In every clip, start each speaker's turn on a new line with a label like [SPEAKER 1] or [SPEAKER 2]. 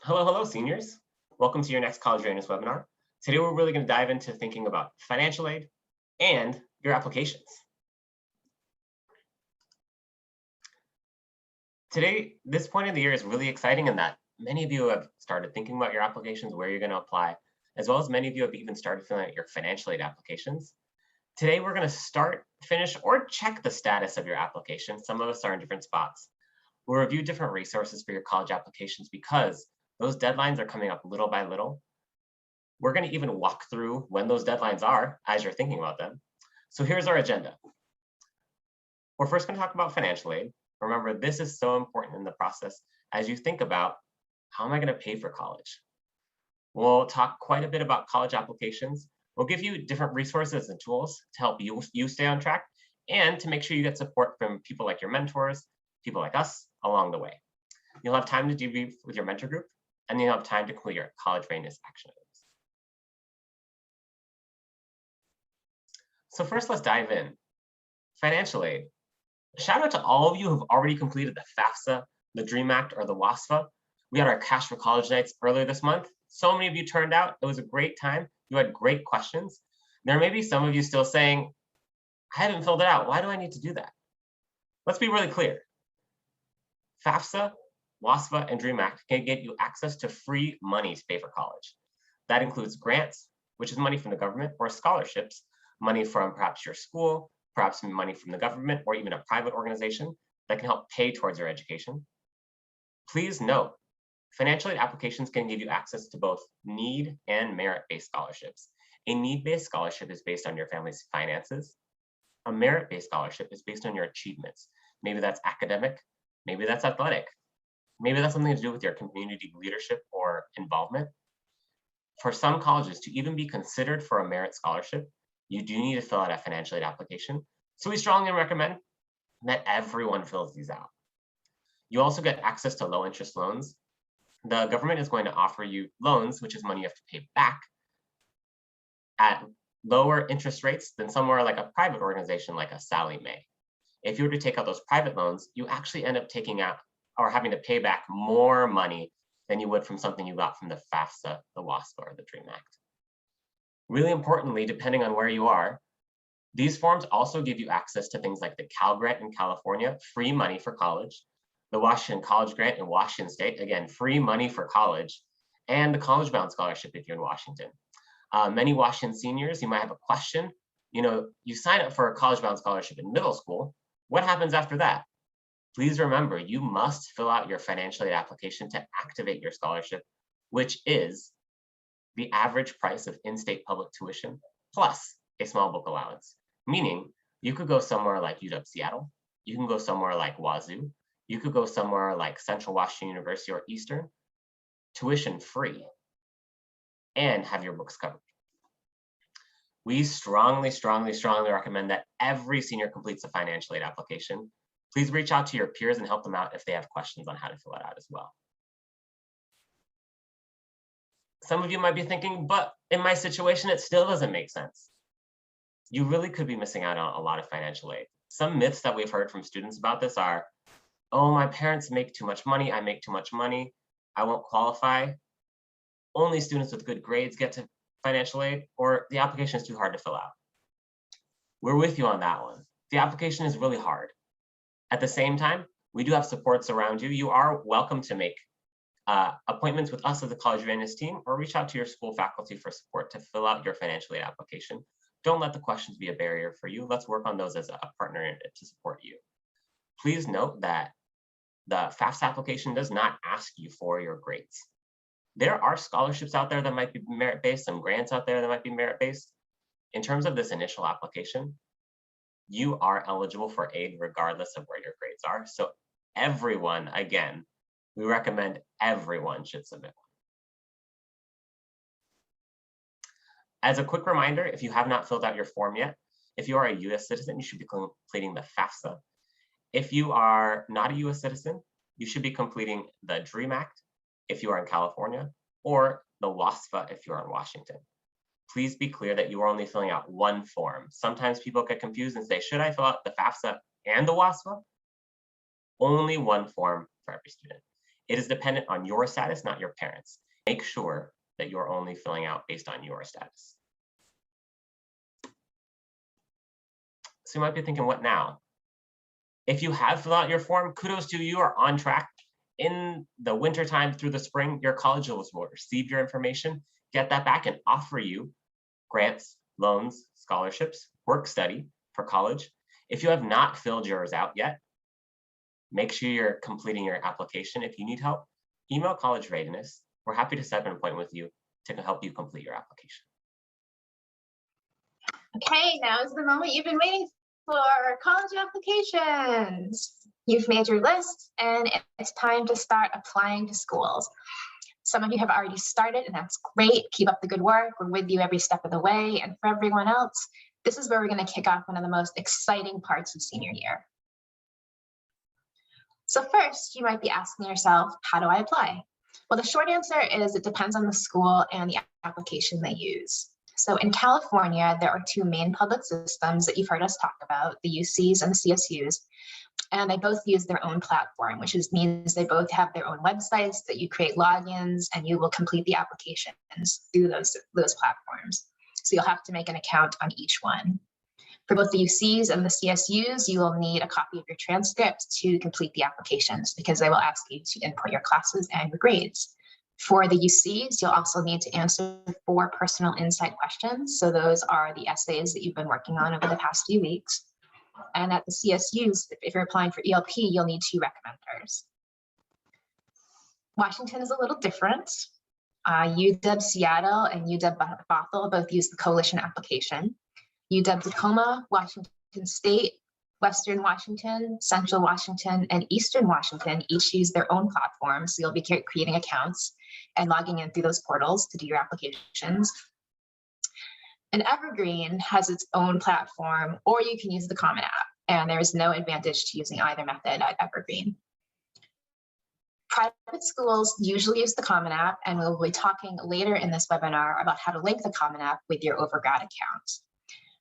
[SPEAKER 1] Hello, seniors. Welcome to your next college readiness webinar. Today, we're really going to dive into thinking about financial aid and your applications. Today, this point of the year is really exciting in that many of you have started thinking about your applications, where you're going to apply, as well as many of you have even started filling out your financial aid applications. Today, we're going to start, finish, or check the status of your application. Some of us are in different spots. We'll review different resources for your college applications because those deadlines are coming up little by little. We're going to even walk through when those deadlines are as you're thinking about them. So here's our agenda. We're first going to talk about financial aid. Remember, this is so important in the process as you think about how am I going to pay for college? We'll talk quite a bit about college applications. We'll give you different resources and tools to help you stay on track and to make sure you get support from people like your mentors, people like us along the way. You'll have time to debrief with your mentor group, and you'll have time to complete your college readiness action items. So first, let's dive in. Financial aid. Shout out to all of you who've already completed the FAFSA, the DREAM Act, or the WASFA. We had our Cash for College nights earlier this month. So many of you turned out. It was a great time. You had great questions. There may be some of you still saying, I haven't filled it out. Why do I need to do that? Let's be really clear. FAFSA, WASFA, and DREAM Act can get you access to free money to pay for college. That includes grants, which is money from the government, or scholarships, money from perhaps your school, perhaps money from the government, or even a private organization that can help pay towards your education. Please note, financial aid applications can give you access to both need and merit-based scholarships. A need-based scholarship is based on your family's finances. A merit-based scholarship is based on your achievements. Maybe that's academic, maybe that's athletic, maybe that's something to do with your community leadership or involvement. For some colleges, to even be considered for a merit scholarship, you do need to fill out a financial aid application. So we strongly recommend that everyone fills these out. You also get access to low interest loans. The government is going to offer you loans, which is money you have to pay back at lower interest rates than somewhere like a private organization like a Sallie Mae. If you were to take out those private loans, you actually end up taking out or having to pay back more money than you would from something you got from the FAFSA, the WASFA, or the DREAM Act. Really importantly, depending on where you are, these forms also give you access to things like the Cal Grant in California, free money for college, the Washington College Grant in Washington State, again, free money for college, and the College Bound Scholarship if you're in Washington. Many Washington seniors, you might have a question. You sign up for a College Bound Scholarship in middle school. What happens after that? Please remember, you must fill out your financial aid application to activate your scholarship, which is the average price of in-state public tuition plus a small book allowance. Meaning, you could go somewhere like UW-Seattle, you can go somewhere like Wazoo, you could go somewhere like Central Washington University or Eastern, tuition free, and have your books covered. We strongly recommend that every senior completes a financial aid application. Please reach out to your peers and help them out if they have questions on how to fill it out as well. Some of you might be thinking, but in my situation, it still doesn't make sense. You really could be missing out on a lot of financial aid. Some myths that we've heard from students about this are, oh, my parents make too much money, I make too much money, I won't qualify. Only students with good grades get to financial aid, or the application is too hard to fill out. We're with you on that one. The application is really hard. At the same time, we do have supports around you. You are welcome to make appointments with us as the college readiness team, or reach out to your school faculty for support to fill out your financial aid application. Don't let the questions be a barrier for you. Let's work on those as a partner to support you. Please note that the FAFSA application does not ask you for your grades. There are scholarships out there that might be merit-based, some grants out there that might be merit-based. In terms of this initial application, you are eligible for aid regardless of where your grades are. So everyone, again, we recommend everyone should submit one. As a quick reminder, if you have not filled out your form yet, if you are a US citizen, you should be completing the FAFSA. If you are not a US citizen, you should be completing the DREAM Act if you are in California, or the WASFA if you are in Washington. Please be clear that you are only filling out one form. Sometimes people get confused and say, should I fill out the FAFSA and the WASFA? Only one form for every student. It is dependent on your status, not your parents. Make sure that you're only filling out based on your status. So you might be thinking, what now? If you have filled out your form, kudos to you, you are on track. In the wintertime through the spring, your college will receive your information, get that back, and offer you grants, loans, scholarships, work study for college. If you have not filled yours out yet, make sure you're completing your application. If you need help, email College Readiness. We're happy to set up an appointment with you to help you complete your application.
[SPEAKER 2] Okay, now is the moment you've been waiting for, college applications. You've made your list and it's time to start applying to schools. Some of you have already started and that's great. Keep up the good work. We're with you every step of the way. And for everyone else, this is where we're going to kick off one of the most exciting parts of senior year. So first, you might be asking yourself, how do I apply? Well, the short answer is it depends on the school and the application they use. So in California, there are two main public systems that you've heard us talk about, the UCs and the CSUs, and they both use their own platform, which means they both have their own websites that you create logins and you will complete the applications through those platforms. So you'll have to make an account on each one. For both the UCs and the CSUs, you will need a copy of your transcript to complete the applications because they will ask you to input your classes and your grades. For the UCs, you'll also need to answer 4 personal insight questions. So those are the essays that you've been working on over the past few weeks. And at the CSUs, if you're applying for ELP, you'll need 2 recommenders. Washington is a little different. UW Seattle and UW Bothell both use the coalition application. UW Tacoma, Washington State, Western Washington, Central Washington, and Eastern Washington each use their own platforms. So you'll be creating accounts and logging in through those portals to do your applications. And Evergreen has its own platform, or you can use the Common App, and there is no advantage to using either method at Evergreen. Private schools usually use the Common App, and we'll be talking later in this webinar about how to link the Common App with your Overgrad account.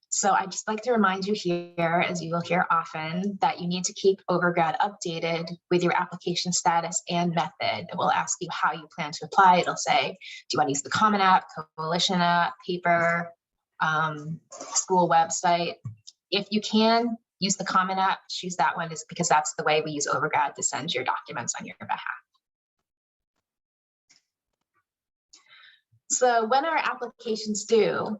[SPEAKER 2] So I'd just like to remind you here, as you will hear often, that you need to keep Overgrad updated with your application status and method. It will ask you how you plan to apply. It'll say, do you want to use the Common App, Coalition App, paper, school website? If you can use the Common App, choose that one, is because that's the way we use Overgrad to send your documents on your behalf. So when our applications due,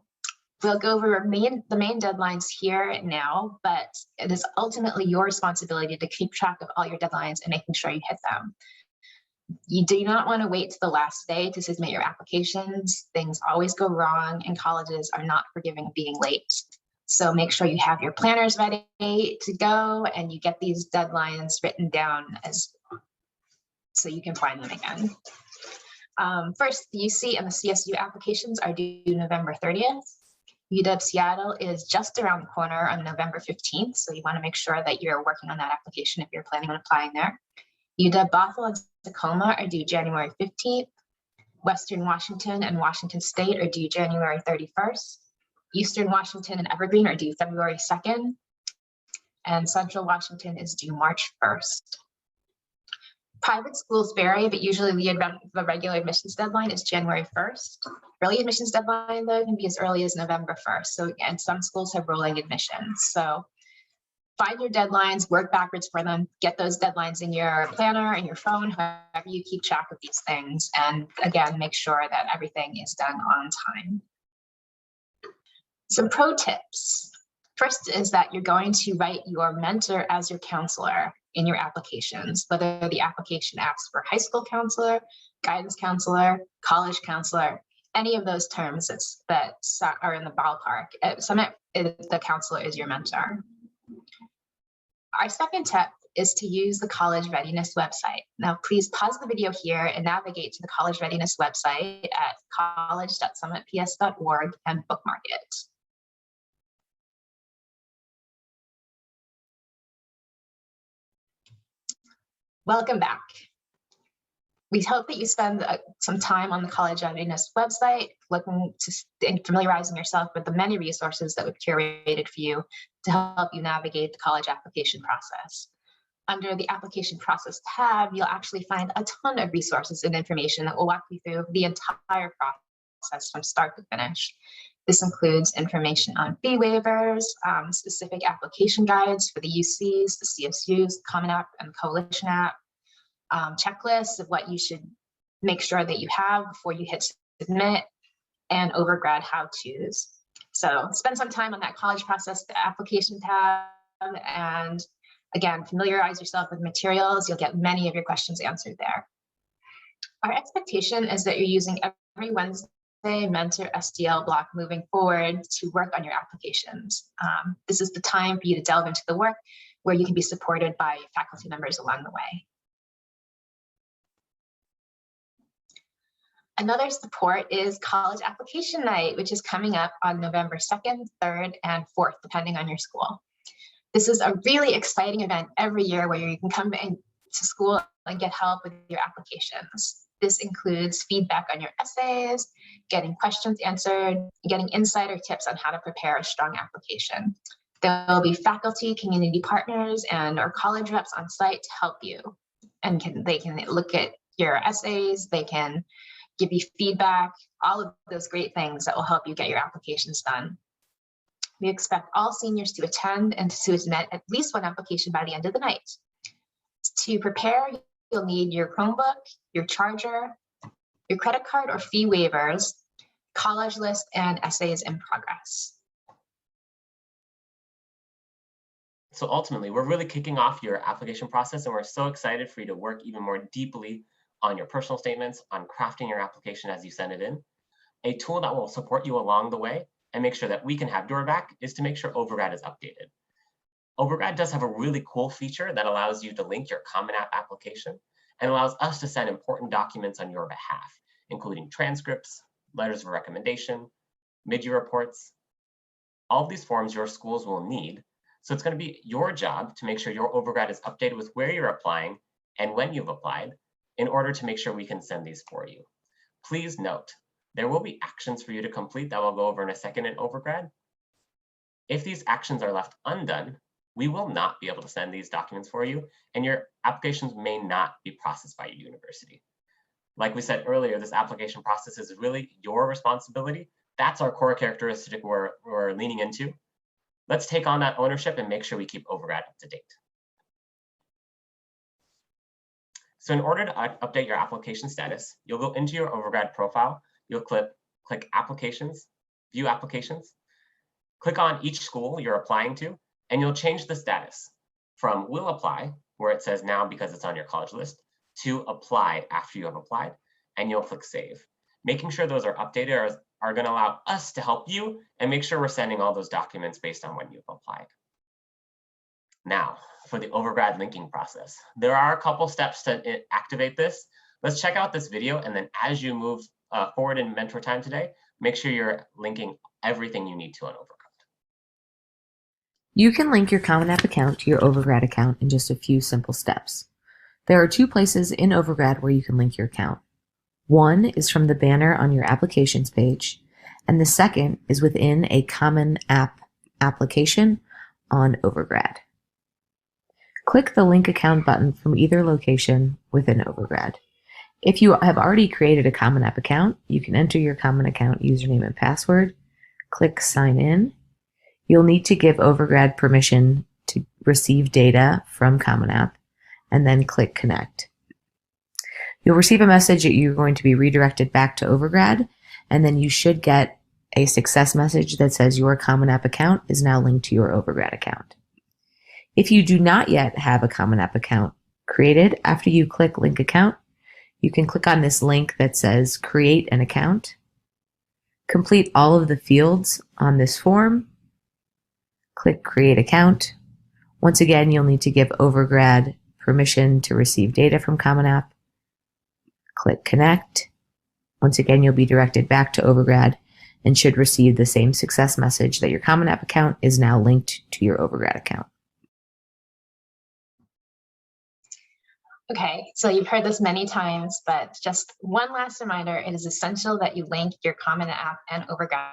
[SPEAKER 2] we'll go over the main deadlines here now, but it is ultimately your responsibility to keep track of all your deadlines and making sure you hit them. You do not want to wait to the last day to submit your applications. Things always go wrong, and colleges are not forgiving being late. So make sure you have your planners ready to go and you get these deadlines written down so you can find them again. First, the UC and the CSU applications are due November 30th. UW Seattle is just around the corner on November 15th, so you want to make sure that you're working on that application if you're planning on applying there. UW Bothell and Tacoma are due January 15th. Western Washington and Washington State are due January 31st. Eastern Washington and Evergreen are due February 2nd. And Central Washington is due March 1st. Private schools vary, but usually the regular admissions deadline is January 1st. Early admissions deadline, though, can be as early as November 1st. So again, some schools have rolling admissions. So find your deadlines, work backwards for them, get those deadlines in your planner and your phone, however you keep track of these things. And again, make sure that everything is done on time. Some pro tips. First is that you're going to write your mentor as your counselor in your applications, whether the application asks for high school counselor, guidance counselor, college counselor, any of those terms that are in the ballpark. The counselor is your mentor. Our second tip is to use the College Readiness website. Now, please pause the video here and navigate to the College Readiness website at college.summitps.org and bookmark it. Welcome back. We hope that you spend some time on the College Readiness website, looking to familiarizing yourself with the many resources that we've curated for you to help you navigate the college application process. Under the application process tab, you'll actually find a ton of resources and information that will walk you through the entire process from start to finish. This includes information on fee waivers, specific application guides for the UCs, the CSUs, Common App and Coalition App, checklists of what you should make sure that you have before you hit submit, and Overgrad how-tos. So spend some time on that college process, the application tab, and again, familiarize yourself with materials. You'll get many of your questions answered there. Our expectation is that you're using every Wednesday Mentor SDL block moving forward to work on your applications. This is the time for you to delve into the work where you can be supported by faculty members along the way. Another support is College Application Night, which is coming up on November 2nd, 3rd, and 4th, depending on your school. This is a really exciting event every year where you can come to school and get help with your applications. This includes feedback on your essays, getting questions answered, getting insider tips on how to prepare a strong application. There will be faculty, community partners, and our college reps on site to help you. And they can look at your essays, they can give you feedback, all of those great things that will help you get your applications done. We expect all seniors to attend and to submit at least one application by the end of the night. To prepare, you'll need your Chromebook, your charger, your credit card or fee waivers, college list, and essays in progress.
[SPEAKER 1] So ultimately, we're really kicking off your application process, and we're so excited for you to work even more deeply on your personal statements, on crafting your application as you send it in. A tool that will support you along the way and make sure that we can have your back is to make sure Overgrad is updated. Overgrad does have a really cool feature that allows you to link your Common App application and allows us to send important documents on your behalf, including transcripts, letters of recommendation, mid-year reports. All of these forms your schools will need. So it's going to be your job to make sure your Overgrad is updated with where you're applying and when you've applied in order to make sure we can send these for you. Please note, there will be actions for you to complete that we'll go over in a second in Overgrad. If these actions are left undone, we will not be able to send these documents for you, and your applications may not be processed by your university. Like we said earlier, this application process is really your responsibility. That's our core characteristic we're leaning into. Let's take on that ownership and make sure we keep Overgrad up to date. So in order to update your application status, you'll go into your Overgrad profile, you'll click Applications, View Applications, click on each school you're applying to, and you'll change the status from Will Apply, where it says now because it's on your college list, to Applied after you have applied, and you'll click Save. Making sure those are updated are going to allow us to help you and make sure we're sending all those documents based on when you've applied. Now, for the Overgrad linking process. There are a couple steps to activate this. Let's check out this video, and then as you move forward in mentor time today, make sure you're linking everything you need to on Overgrad.
[SPEAKER 3] You can link your Common App account to your Overgrad account in just a few simple steps. There are 2 places in Overgrad where you can link your account. One is from the banner on your applications page, and the second is within a Common App application on Overgrad. Click the Link Account button from either location within Overgrad. If you have already created a Common App account, you can enter your Common Account username and password, click Sign In. You'll need to give Overgrad permission to receive data from Common App, and then click Connect. You'll receive a message that you're going to be redirected back to Overgrad, and then you should get a success message that says your Common App account is now linked to your Overgrad account. If you do not yet have a Common App account created, after you click Link Account, you can click on this link that says Create an Account. Complete all of the fields on this form. Click Create Account. Once again, you'll need to give Overgrad permission to receive data from Common App. Click Connect. Once again, you'll be directed back to Overgrad and should receive the same success message that your Common App account is now linked to your Overgrad account.
[SPEAKER 2] Okay, so you've heard this many times, but just one last reminder, it is essential that you link your Common App and Overgrad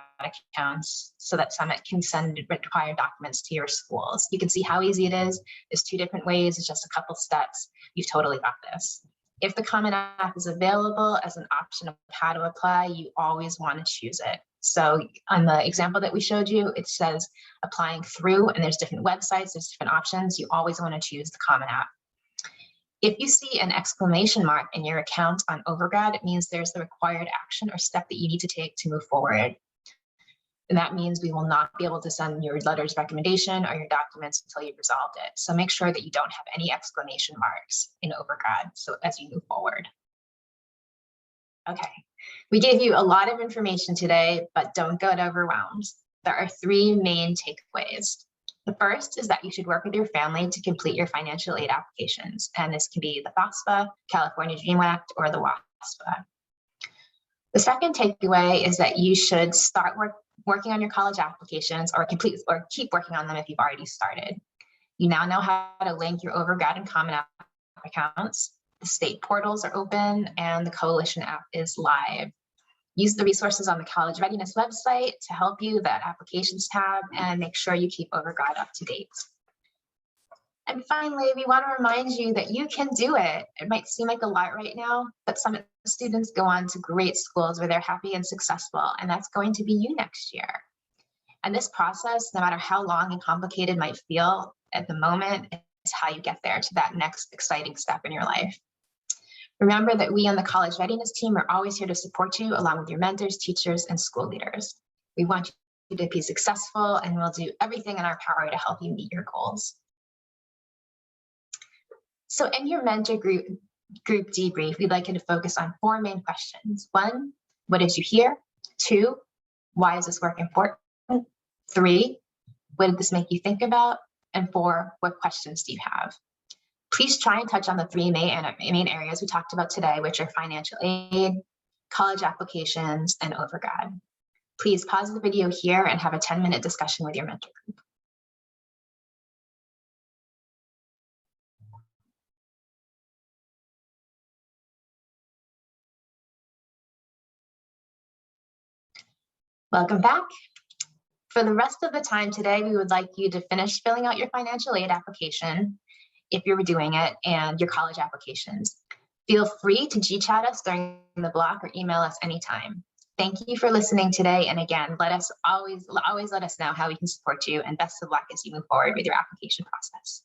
[SPEAKER 2] accounts so that Summit can send required documents to your schools. You can see how easy it is. There's 2 different ways, it's just a couple steps. You've totally got this. If the Common App is available as an option of how to apply, you always want to choose it. So on the example that we showed you, it says applying through, and there's different websites, there's different options. You always want to choose the Common App. If you see an exclamation mark in your account on Overgrad, it means there's the required action or step that you need to take to move forward. And that means we will not be able to send your letters of recommendation or your documents until you've resolved it. So make sure that you don't have any exclamation marks in Overgrad so as you move forward. Okay, we gave you a lot of information today, but don't get overwhelmed. There are 3 main takeaways. The first is that you should work with your family to complete your financial aid applications. And this can be the FAFSA, California Dream Act, or the WASFA. The second takeaway is that you should start working on your college applications or keep working on them if you've already started. You now know how to link your Overgrad and Common App accounts. The state portals are open and the Coalition app is live. Use the resources on the College Readiness website to help you, that Applications tab, and make sure you keep Overgrad up to date. And finally, we want to remind you that you can do it. It might seem like a lot right now, but some students go on to great schools where they're happy and successful, and that's going to be you next year. And this process, no matter how long and complicated it might feel at the moment, is how you get there to that next exciting step in your life. Remember that we on the College Readiness team are always here to support you along with your mentors, teachers, and school leaders. We want you to be successful, and we'll do everything in our power to help you meet your goals. So in your mentor group debrief, we'd like you to focus on 4 main questions. 1, what did you hear? 2, why is this work important? 3, what did this make you think about? And 4, what questions do you have? Please try and touch on the 3 main areas we talked about today, which are financial aid, college applications, and Overgrad. Please pause the video here and have a 10-minute discussion with your mentor group. Welcome back. For the rest of the time today, we would like you to finish filling out your financial aid application, if you're doing it, and your college applications. Feel free to G-chat us during the block or email us anytime. Thank you for listening today. And again, always let us know how we can support you, and best of luck as you move forward with your application process.